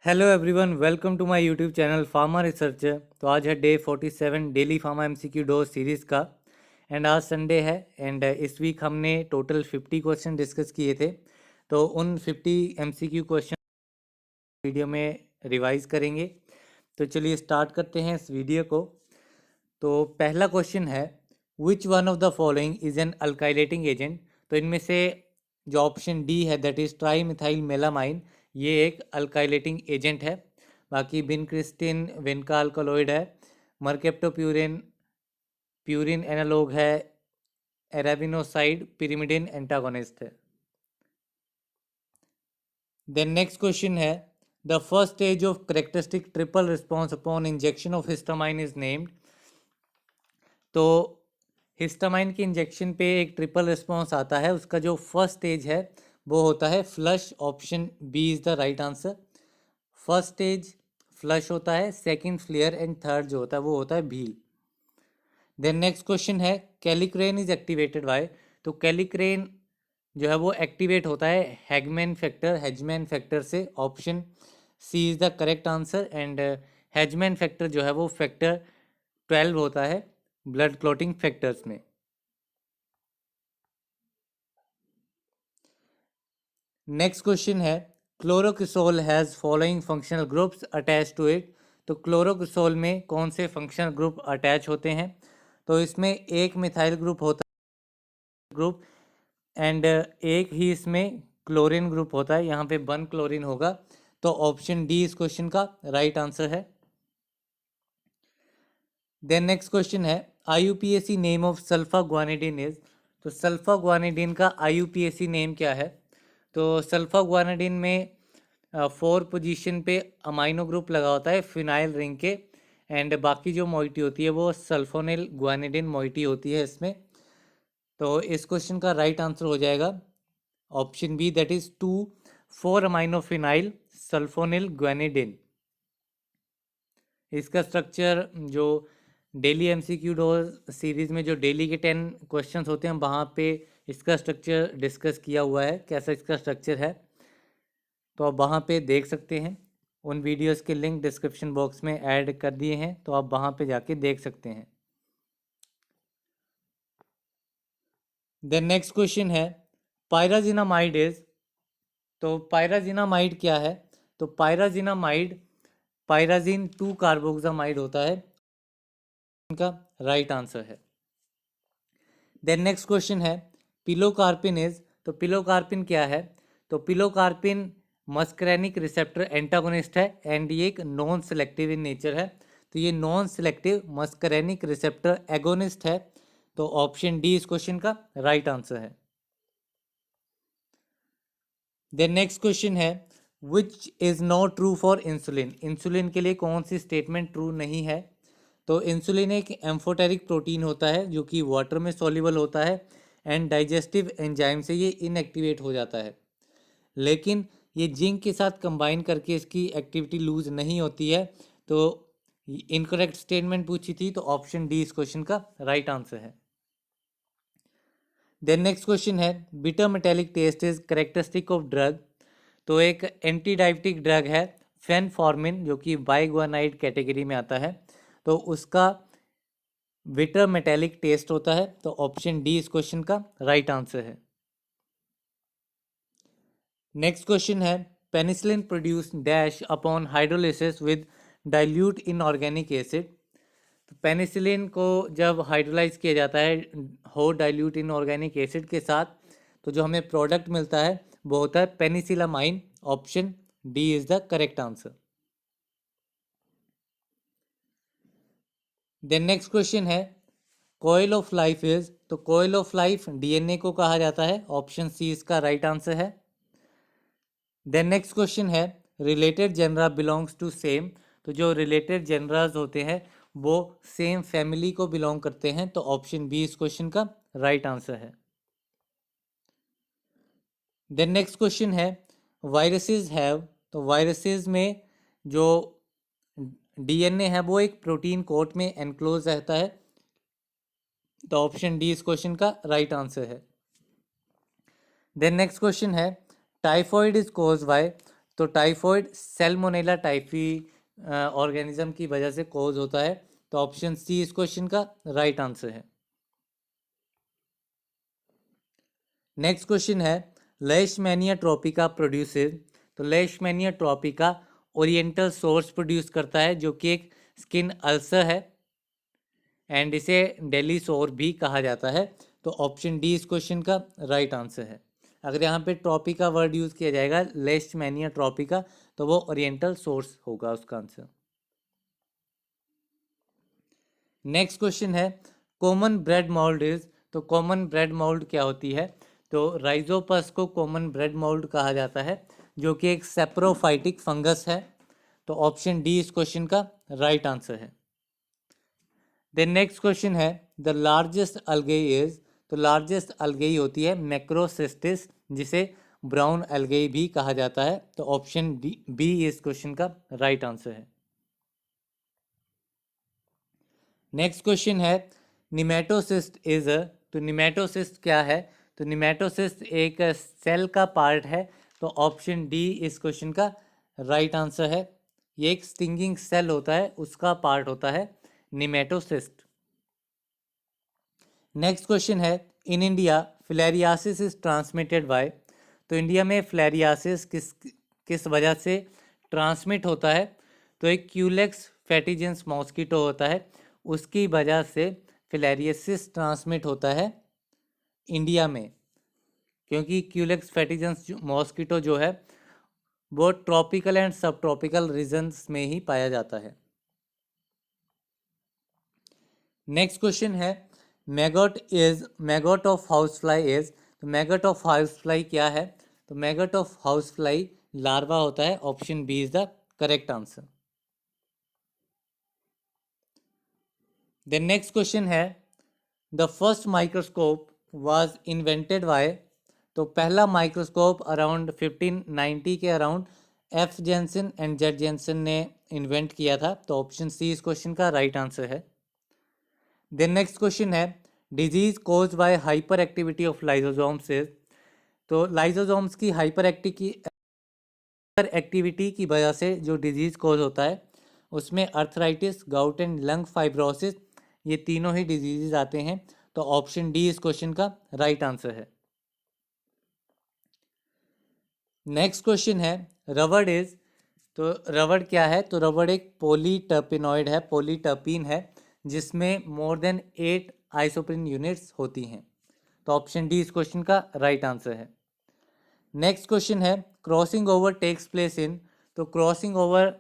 Hello everyone, welcome to my YouTube channel pharma researcher. तो आज है day 47 daily pharma MCQ dose series का। And आज Sunday है। एंड इस वीक हमने टोटल 50 क्वेश्चन डिस्कस किए थे। तो उन 50 एमसीक्यू क्वेश्चन वीडियो में रिवाइज करेंगे। तो चलिए स्टार्ट करते हैं इस वीडियो को। तो पहला क्वेश्चन है, which one of the following is an alkylating agent. तो इनमें से जो ऑप्शन डी है that is tri methyl melamine, ये एक अल्काइलेटिंग एजेंट है। बाकी विनक्रिस्टिन विनका अल्कलॉइड है, मरकेप्टोप्यूरिन प्यूरिन एनालॉग है, एराबिनोसाइड पिरिमिडिन एंटागोनिस्ट है। देन नेक्स्ट क्वेश्चन है, the first stage of characteristic triple response upon injection of histamine is named. तो हिस्टामाइन के इंजेक्शन पे एक ट्रिपल रिस्पॉन्स आता है, उसका जो फर्स्ट स्टेज है वो होता है flush. Option B is the right answer. First stage flush होता है, सेकंड फ्लेयर एंड थर्ड जो होता है वो होता है भील। देन नेक्स्ट क्वेश्चन है, कैलिक्रेन इज एक्टिवेटेड बाय। तो कैलिक्रेन जो है वो एक्टिवेट होता है हेजमैन फैक्टर से। Option C is the correct answer. And Hageman factor जो है वो फैक्टर 12 होता है ब्लड क्लॉटिंग फैक्टर्स में। नेक्स्ट क्वेश्चन है, chlorocresol has following functional groups attach to it. तो क्लोरोक्रिसोल में कौन से फंक्शनल ग्रुप अटैच होते हैं? तो इसमें एक मिथाइल ग्रुप होता है ग्रुप, एंड एक ही इसमें क्लोरीन ग्रुप होता है, यहाँ पे 1 क्लोरीन होगा। तो ऑप्शन डी इस क्वेश्चन का राइट आंसर है। देन नेक्स्ट क्वेश्चन है, IUPAC name of sulphaguanidine is. तो सल्फा ग्वानिडीन का आईयूपीएसी नेम क्या है? तो सल्फा ग्वानिडीन में 4 पोजीशन पे अमाइनो ग्रुप लगा होता है फिनाइल रिंग के, एंड बाकी जो मोइटी होती है वो सल्फोनिल ग्वानिडीन मोइटी होती है इसमें। तो इस क्वेश्चन का राइट आंसर हो जाएगा option B that is 2 4 amino phenyl sulphonyl guanidine. इसका स्ट्रक्चर जो डेली एमसीक्यू डोज सीरीज में जो डेली के 10 क्वेश्चंस होते हैं वहाँ पे इसका स्ट्रक्चर डिस्कस किया हुआ है, कैसा इसका स्ट्रक्चर है। तो आप वहाँ पे देख सकते हैं, उन वीडियोस के लिंक डिस्क्रिप्शन बॉक्स में ऐड कर दिए हैं, तो आप वहाँ पे जाके देख सकते हैं। देन नेक्स्ट क्वेश्चन है, पायराजिनामाइड इज। तो पायराजिनामाइड क्या है? तो पायराजिनामाइड पायराजिन 2 कार्बोक्सामाइड होता है, इनका राइट आंसर है। देन नेक्स्ट क्वेश्चन है, पिलोकार्पिन इज। तो पिलोकार्पिन क्या है? तो पिलोकार्पिन मस्करेनिक रिसेप्टर एंटागोनिस्ट है, एंड ये एक नॉन सेलेक्टिव इन नेचर है। तो ये non selective muscarinic receptor agonist है। तो ऑप्शन डी इस क्वेश्चन का राइट आंसर है। देन नेक्स्ट क्वेश्चन है, which is not true for insulin. Insulin के लिए कौन सी स्टेटमेंट ट्रू नहीं है? तो इंसुलिन एक एम्फोटेरिक प्रोटीन होता है जो कि वाटर में सॉल्युबल होता है, एंड डाइजेस्टिव एंजाइम से ये इनएक्टिवेट हो जाता है। लेकिन ये जिंक के साथ कंबाइन करके इसकी एक्टिविटी लूज नहीं होती है। तो इनकरेक्ट स्टेटमेंट पूछी थी, तो ऑप्शन डी इस क्वेश्चन का राइट आंसर है। देन नेक्स्ट क्वेश्चन है, bitter metallic taste is characteristic of drug. तो एक एंटी डायबिटिक ड्रग है फेनफॉर्मिन, जो कि बाइग्वानाइड कैटेगरी में आता है। तो उसका बिटर मेटेलिक टेस्ट होता है। तो ऑप्शन डी इस क्वेश्चन का राइट आंसर है। नेक्स्ट क्वेश्चन है, penicillin produce dash upon hydrolysis with dilute inorganic acid. तो पेनिसिलिन को जब हाइड्रोलाइज किया जाता है हो डाइल्यूट इनऑर्गेनिक एसिड के साथ, तो जो हमें प्रोडक्ट मिलता है वो होता है penicillamine. Option D is the correct answer. Then next question है, कॉइल ऑफ लाइफ इज। तो कॉइल ऑफ लाइफ डीएनए को कहा जाता है। ऑप्शन सी इसका राइट आंसर है। देन नेक्स्ट क्वेश्चन है, related genera belongs to same. तो जो रिलेटेड जेनराज होते हैं वो सेम फैमिली को बिलोंग करते हैं। तो ऑप्शन बी इस क्वेश्चन का राइट आंसर है। देन नेक्स्ट क्वेश्चन है, वायरसेस हैव। तो वायरसेस में जो डीएनए है वो एक प्रोटीन कोट में एनक्लोज रहता है। तो ऑप्शन डी इस क्वेश्चन का राइट आंसर है। देन नेक्स्ट क्वेश्चन है, टाइफॉइड इज कॉज बाय। तो टाइफॉइड सैल्मोनेला टाइफी ऑर्गेनिज्म की वजह से कॉज होता है। तो ऑप्शन सी इस क्वेश्चन का राइट आंसर है। नेक्स्ट क्वेश्चन है लेशमैनिया ट्रोपिका प्रोड्यूसेस। तो लेशमैनिया ट्रोपिका ओरिएंटल सोर्स प्रोड्यूस करता है जो कि एक स्किन अल्सर है एंड इसे डेली सोर भी कहा जाता है। तो ऑप्शन डी इस क्वेश्चन का राइट आंसर है। अगर यहाँ पे ट्रॉपिका वर्ड यूज किया जाएगा लेशमैनिया ट्रॉपिका तो वो ओरिएंटल सोर्स होगा उसका आंसर। नेक्स्ट क्वेश्चन है कॉमन ब्रेड मोल्ड इज। तो कॉमन ब्रेड मोल्ड क्या होती है? तो राइजोपस को कॉमन ब्रेड मोल्ड कहा जाता है जो कि एक सेप्रोफाइटिक फंगस है। तो ऑप्शन डी इस क्वेश्चन का राइट आंसर है। देन नेक्स्ट क्वेश्चन है द लार्जेस्ट अलगेई इज। तो लार्जेस्ट अलगेई होती है मैक्रोसिस्टिस जिसे ब्राउन अलगेई भी कहा जाता है। तो ऑप्शन डी बी इस क्वेश्चन का राइट आंसर है। नेक्स्ट क्वेश्चन है निमेटोसिस्ट इज। तो निमेटोसिस्ट क्या है? तो निमेटोसिस्ट एक सेल का पार्ट है। तो ऑप्शन डी इस क्वेश्चन का राइट आंसर है। ये एक स्टिंगिंग सेल होता है उसका पार्ट होता है निमेटोसिस्ट। नेक्स्ट क्वेश्चन है in India filariasis is transmitted by. तो इंडिया में फिलेरियासिस किस किस वजह से ट्रांसमिट होता है? तो एक क्यूलेक्स फैटिजेंस मॉस्किटो होता है उसकी वजह से फिलेरियासिस ट्रांसमिट होता है इंडिया में, क्योंकि क्यूलेक्स फैटिजेंस मॉस्किटो जो है वो tropical and subtropical regions में ही पाया जाता है। नेक्स्ट क्वेश्चन है maggot of house fly is. तो मैगोट ऑफ हाउस फ्लाई क्या है? तो maggot of house fly larva होता है। Option B is the correct answer. Then next question है the first microscope was invented by. तो पहला माइक्रोस्कोप अराउंड 1590 के around F Jansen and Z Jansen ने इन्वेंट किया था। तो ऑप्शन सी इस क्वेश्चन का राइट आंसर है। देन नेक्स्ट क्वेश्चन है disease cause by hyperactivity of lysosomes is. तो लाइजोसोम्स की हाइपर एक्टिविटी की वजह से जो डिजीज कोज होता है उसमें arthritis, gout and lung fibrosis ये तीनों ही डिजीजेज आते हैं। तो ऑप्शन डी इस क्वेश्चन का राइट आंसर है। नेक्स्ट क्वेश्चन है रबड़ इज। तो रबड़ क्या है? तो रबड़ एक पॉलीटर्पिनॉइड है, पॉलीटर्पिन है जिसमें मोर देन 8 आइसोप्रीन यूनिट्स होती हैं। तो ऑप्शन डी इस क्वेश्चन का राइट आंसर है। नेक्स्ट क्वेश्चन है crossing over takes place in. तो क्रॉसिंग ओवर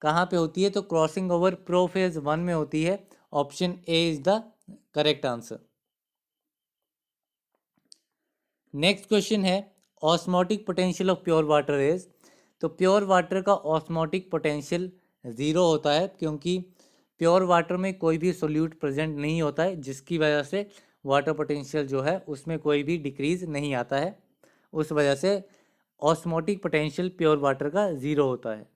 कहाँ पे होती है? तो क्रॉसिंग ओवर प्रोफेज 1 में होती है। Option A is the correct answer. Next question है osmotic potential of pure water is. तो प्योर वाटर का ऑस्मोटिक पोटेंशियल 0 होता है क्योंकि प्योर वाटर में कोई भी सोल्यूट प्रेजेंट नहीं होता है जिसकी वजह से वाटर पोटेंशियल जो है उसमें कोई भी डिक्रीज नहीं आता है। उस वजह से ऑस्मोटिक पोटेंशियल प्योर वाटर का 0 होता है।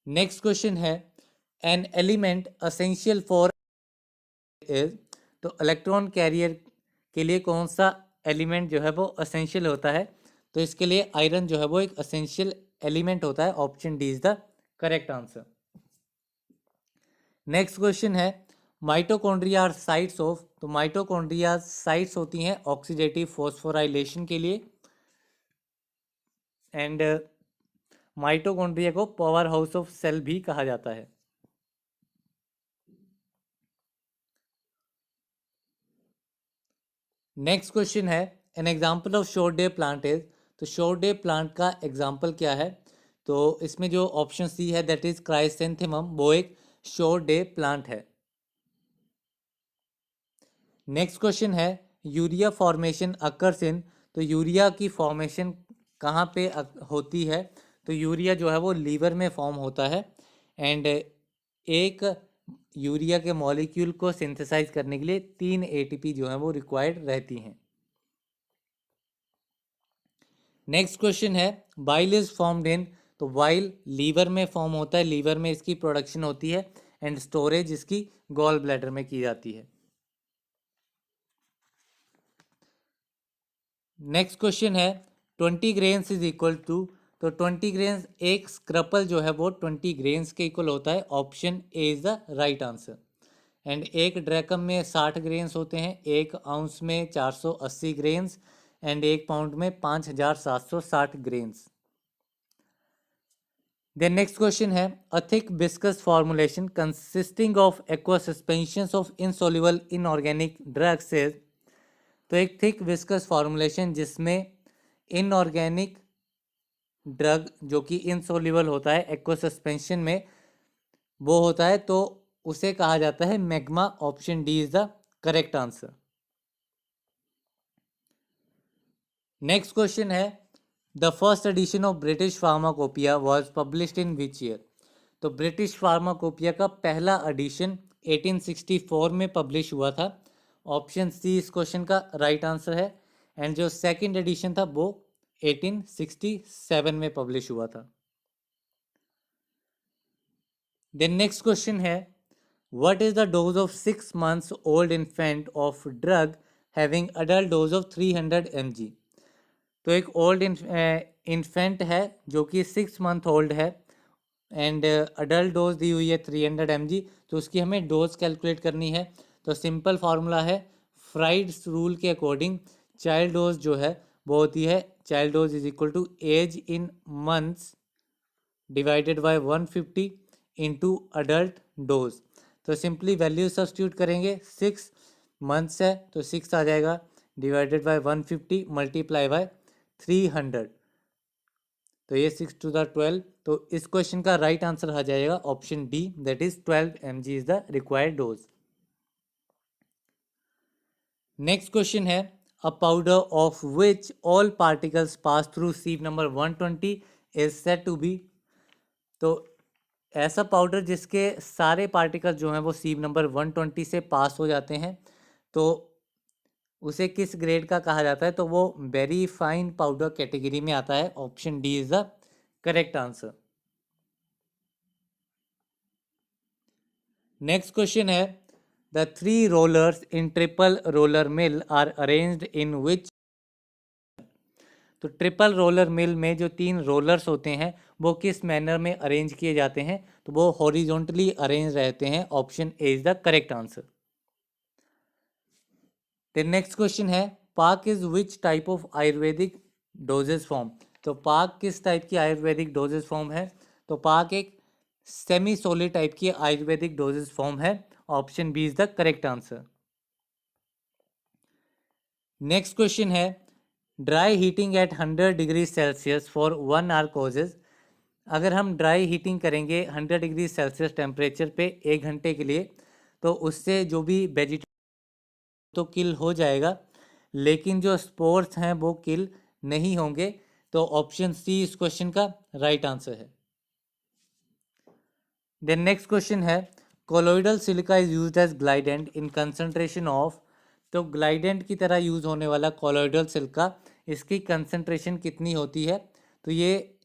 नेक्स्ट क्वेश्चन है an element essential for is. तो इलेक्ट्रॉन कैरियर के लिए कौन सा एलिमेंट जो है वो असेंशियल होता है? तो इसके लिए आयरन जो है वो एक असेंशियल एलिमेंट होता है। Option D is the correct answer. Next question है माइटोकॉन्ड्रिया आर साइट्स ऑफ। तो माइटोकॉन्ड्रिया साइट्स होती हैं ऑक्सीडेटिव फॉस्फोराइलेशन के लिए एंड माइटोकॉन्ड्रिया को पावर हाउस ऑफ सेल भी कहा जाता है। नेक्स्ट क्वेश्चन है an example of short day plant is. तो शॉर्ट डे प्लांट का एग्जाम्पल क्या है? तो इसमें जो ऑप्शन सी है दैट इज क्राइसेंथेमम, वो एक शॉर्ट डे प्लांट है। नेक्स्ट क्वेश्चन है यूरिया फॉर्मेशन अकर्स इन। तो यूरिया की फॉर्मेशन कहाँ पे होती है? तो यूरिया जो है वो लीवर में फॉर्म होता है एंड एक यूरिया के मॉलिक्यूल को सिंथेसाइज करने के लिए 3 एटीपी जो है वो रिक्वायर्ड रहती हैं। नेक्स्ट क्वेश्चन है बाइल इज फॉर्म्ड इन। तो बाइल लीवर में फॉर्म होता है, लीवर में इसकी प्रोडक्शन होती है एंड स्टोरेज इसकी गॉल ब्लैडर में की जाती है। नेक्स्ट क्वेश्चन है 20 ग्रेन्स इज इक्वल टू, तो 20 ग्रेन्स एक स्क्रपल जो है वो 20 ग्रेन्स के इक्वल होता है, option A is the right answer. And एक ड्रैकम में 60 ग्रेन्स होते हैं, एक आउंस में 480 ग्रेन्स एंड एक पाउंड में 5760 ग्रेन्स। देन नेक्स्ट क्वेश्चन है, a thick viscous formulation consisting of aqueous suspensions of insoluble inorganic drugs is, तो एक थिक विस्कस फॉर्मुलेशन जिसमें इनऑर्गेनिक ड्रग जो कि इनसॉल्युबल होता है एक्वस सस्पेंशन में वो होता है, तो उसे कहा जाता है magma, option D is the correct answer. Next question है, the first edition of British pharmacopoeia was published in which year, तो ब्रिटिश फार्माकोपिया का पहला एडिशन 1864 में पब्लिश हुआ था, ऑप्शन सी इस क्वेश्चन का राइट आंसर है। एंड जो सेकंड एडिशन था वो 1867 में पब्लिश हुआ था। देन नेक्स्ट क्वेश्चन है, what is the dose of 6 months old infant of drug having adult dose of 300 mg, तो एक ओल्ड इन्फेंट है जो कि 6 month ओल्ड है एंड अडल्ट डोज दी हुई है 300 mg, तो उसकी हमें डोज कैलकुलेट करनी है। तो सिंपल फार्मूला है, फ्राइड्स रूल के अकॉर्डिंग चाइल्ड डोज जो है वो होती है, child dose is equal to age in months divided by 150 into adult dose. तो सिंपली वैल्यू सब्स्टिट्यूट करेंगे, 6 मंथ्स है तो 6 आ जाएगा, डिवाइडेड बाय 150 मल्टीप्लाई बाय 300, तो ये 6 to the 12, तो इस क्वेश्चन का राइट आंसर आ जाएगा option D, that is 12 mg is the required dose. Next question है, a powder of which all particles pass through sieve number 120 is said to be, तो ऐसा पाउडर जिसके सारे पार्टिकल्स जो हैं वो सीव नंबर 120 से पास हो जाते हैं, तो उसे किस ग्रेड का कहा जाता है, तो वो वेरी फाइन पाउडर कैटेगरी में आता है, option D is the correct answer. Next question है, the 3 rollers in triple roller mill are arranged in which, तो ट्रिपल रोलर मिल में जो 3 रोलर्स होते हैं वो किस मैनर में अरेंज किए जाते हैं, तो वो हॉरिजॉन्टली अरेंज रहते हैं, option A is the correct answer. The next question है, पाक is which type of Ayurvedic dosage form, तो पाक किस टाइप की आयुर्वेदिक डोजेज फॉर्म है, तो पाक एक सेमी सॉलिड टाइप की आयुर्वेदिक डोजेज फॉर्म है, option B is the correct answer. Next question है, dry heating at 100 degree Celsius for 1 hour causes, अगर हम ड्राई हीटिंग करेंगे 100 डिग्री सेल्सियस टेम्परेचर पे 1 घंटे के लिए, तो उससे जो भी वेजिटेबल तो किल हो जाएगा, लेकिन जो स्पोर्स हैं वो किल नहीं होंगे, तो ऑप्शन सी इस क्वेश्चन का राइट आंसर है। देन नेक्स्ट क्वेश्चन है, colloidal silica is used as glidant in concentration of, तो ग्लाइडेंट की तरह यूज होने वाला कोलोइडल सिलिका, इसकी कंसंट्रेशन कितनी होती है, तो ये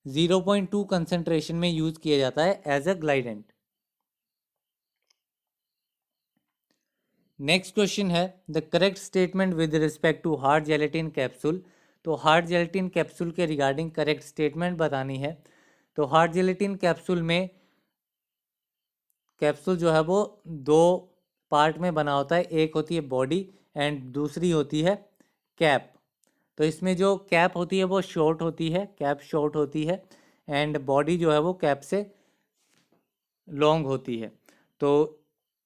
0.2 कंसंट्रेशन में यूज किया जाता है as a glidant. Next question है, the correct statement with respect to hard gelatin capsule, तो हार्ड जेलेटिन कैप्सूल के रिगार्डिंग करेक्ट स्टेटमेंट बतानी है। तो हार्ड जेलेटिन कैप्सूल में कैप्सूल जो है वो 2 पार्ट में बना होता है, एक होती है बॉडी एंड दूसरी होती है कैप। तो इसमें जो कैप होती है वो शॉर्ट होती है, कैप शॉर्ट होती है एंड बॉडी जो है वो कैप से लॉन्ग होती है, तो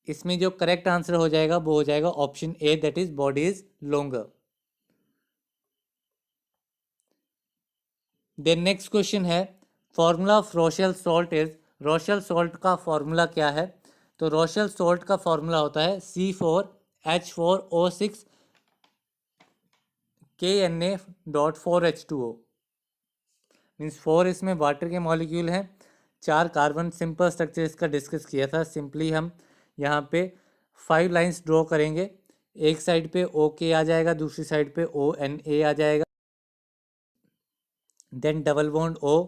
इसमें जो करेक्ट आंसर हो जाएगा वो हो जाएगा option A, that is body is longer. Then next question है, formula of Rochelle salt is, Rochelle salt का फॉर्मूला क्या है, तो रोशेल सॉल्ट का फॉर्मूला होता है C4H4O6 KNA.4H2O, मीन्स 4 इसमें वाटर के मॉलिक्यूल हैं, 4 कार्बन, सिंपल स्ट्रक्चर इसका डिस्कस किया था। सिंपली हम यहाँ पे 5 लाइंस ड्रॉ करेंगे, एक साइड पे OK आ जाएगा, दूसरी साइड पे ONA आ जाएगा, देन डबल बॉन्ड O,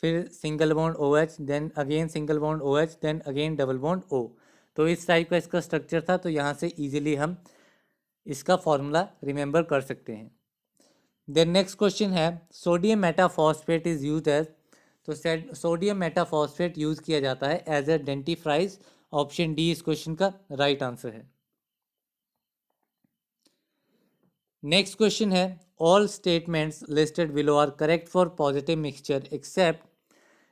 फिर single bond OH, then again single bond OH, then again double bond O। तो इस टाइप का इसका स्ट्रक्चर था, तो यहाँ से इजीली हम इसका फॉर्मूला रिमेंबर कर सकते हैं। देन नेक्स्ट क्वेश्चन है sodium metaphosphate is used as, तो सोडियम मेटाफॉस्फेट यूज किया जाता है as a dentifrice. Option D इस क्वेश्चन का राइट आंसर है। नेक्स्ट क्वेश्चन है all statements listed below are correct for positive mixture except,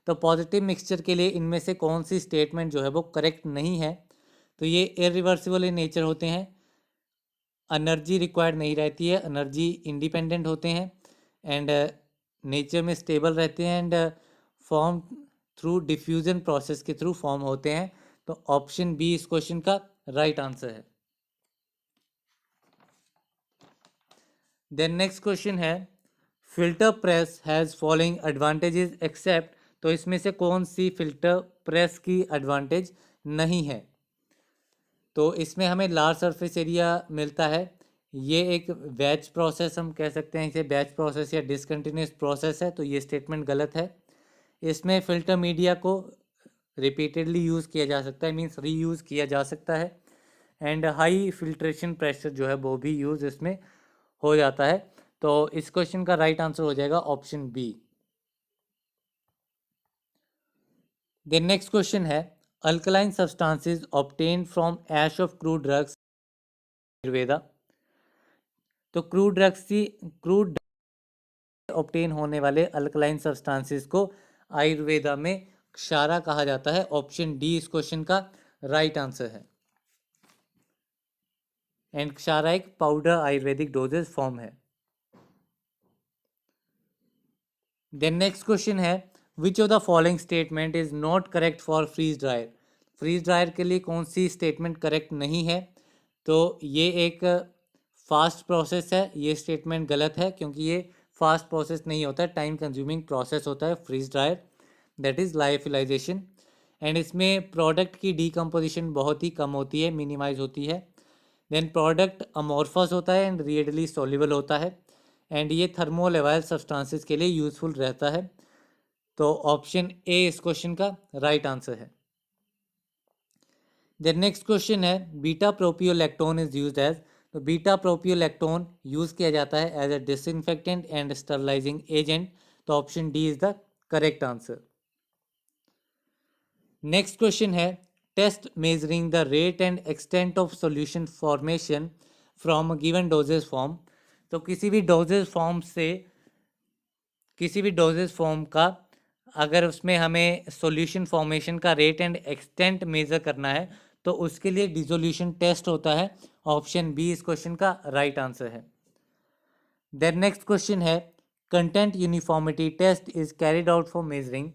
तो पॉजिटिव मिक्सचर के लिए इनमें से कौन सी स्टेटमेंट जो है वो करेक्ट नहीं है। तो ये इरिवर्सिबल इन नेचर होते हैं, एनर्जी रिक्वायर्ड नहीं रहती है, एनर्जी इंडिपेंडेंट होते हैं, एंड नेचर में स्टेबल रहते हैं, and form through diffusion process के थ्रू फॉर्म होते हैं। तो ऑप्शन बी इस क्वेश्चन का राइट आंसर है। देन नेक्स्ट क्वेश्चन है filter press has following advantages except, तो इसमें से कौन सी फिल्टर प्रेस की एडवांटेज नहीं है। तो इसमें हमें लार्ज सरफेस एरिया मिलता है, ये एक बैच प्रोसेस हम कह सकते हैं, इसे बैच प्रोसेस या डिसकंटिन्यूस प्रोसेस है, तो ये स्टेटमेंट गलत है। इसमें फिल्टर मीडिया को रिपीटेडली यूज़ किया जा सकता है, मीन्स रीयूज़ किया जा सकता है, एंड हाई फिल्ट्रेशन प्रेशर जो है वो भी यूज़ इसमें हो जाता है। तो इस क्वेश्चन का राइट आंसर हो जाएगा option B. Then next question है alkaline substances obtained from ash of crude drugs Ayurveda, तो क्रूड ऑब्टेन होने वाले अल्कलाइन सब्सटेंसेस को आयुर्वेदा में क्षारा कहा जाता है। ऑप्शन डी इस क्वेश्चन का राइट आंसर है, एंड क्षारा एक पाउडर आयुर्वेदिक डोजेज फॉर्म है। देन नेक्स्ट क्वेश्चन है which of the following statement is not correct for freeze dryer, freeze dryer के लिए कौन सी स्टेटमेंट करेक्ट नहीं है। तो ये एक फास्ट प्रोसेस है, ये स्टेटमेंट गलत है क्योंकि ये फास्ट प्रोसेस नहीं होता है, टाइम कंज्यूमिंग प्रोसेस होता है freeze dryer, that is lyophilization, and इसमें प्रोडक्ट की डीकम्पोजिशन बहुत ही कम होती है, मिनिमाइज होती है। देन प्रोडक्ट अमॉर्फस होता है एंड रिएडली सॉल्युबल होता है, एंड ये थर्मोलेवाइल सब्सटेंसेस के लिए यूजफुल रहता है। तो ऑप्शन ए इस क्वेश्चन का राइट आंसर है। देन नेक्स्ट क्वेश्चन है beta propiolactone is used as, तो बीटा प्रोपियोलैक्टोन यूज़ किया जाता है as a disinfectant and sterilizing agent. तो option D is the correct answer. Next question है test measuring the rate and extent of solution formation from given dosage form, तो किसी भी dosage form का अगर उसमें हमें सॉल्यूशन फॉर्मेशन का रेट एंड एक्सटेंट मेजर करना है तो उसके लिए डिसोल्यूशन टेस्ट होता है। ऑप्शन बी इस क्वेश्चन का राइट आंसर है। देन नेक्स्ट क्वेश्चन है content uniformity test is carried out for measuring,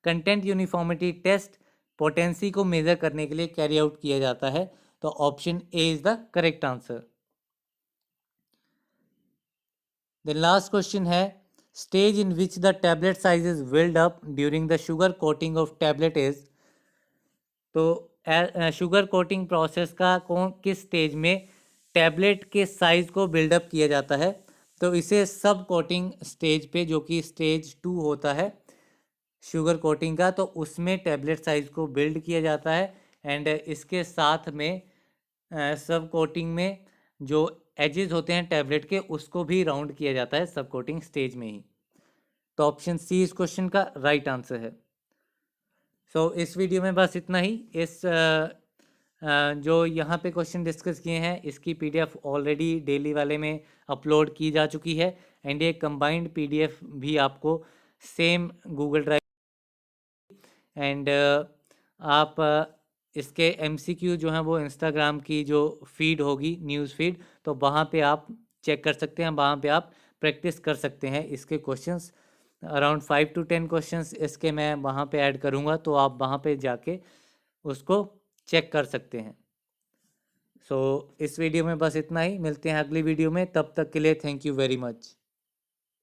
content uniformity test potency को मेजर करने के लिए कैरी आउट किया जाता है। तो option A is the correct answer. The last question है stage in which the tablet size is build up during the sugar coating of tablet is, तो शुगर कोटिंग प्रोसेस का किस स्टेज में tablet के साइज को buildup किया जाता है। तो इसे सब कोटिंग स्टेज पे, जो कि स्टेज 2 होता है शुगर कोटिंग का, तो उसमें टैबलेट साइज को बिल्ड किया जाता है, एंड इसके साथ में सब कोटिंग में जो एजेस होते हैं टैबलेट के उसको भी राउंड किया जाता है सब कोटिंग स्टेज में ही। तो ऑप्शन सी इस क्वेश्चन का राइट आंसर है। सो इस वीडियो में बस इतना ही। इस जो यहाँ पे क्वेश्चन डिस्कस किए हैं इसकी पीडीएफ ऑलरेडी डेली वाले में अपलोड की जा चुकी है, एंड ये कंबाइंड पीडीएफ भी आपको सेम गूगल ड्राइव, एंड आप इसके एमसीक्यू जो हैं वो इंस्टाग्राम की जो फीड होगी न्यूज़ फीड, तो वहाँ पे आप चेक कर सकते हैं, वहाँ पे आप प्रैक्टिस कर सकते हैं इसके क्वेश्चंस। अराउंड 5 to 10 क्वेश्चंस इसके मैं वहाँ पे ऐड करूँगा, तो आप वहाँ पे जाके उसको चेक कर सकते हैं। सो इस वीडियो में बस इतना ही, मिलते हैं अगली वीडियो में, तब तक के लिए थैंक यू वेरी मच।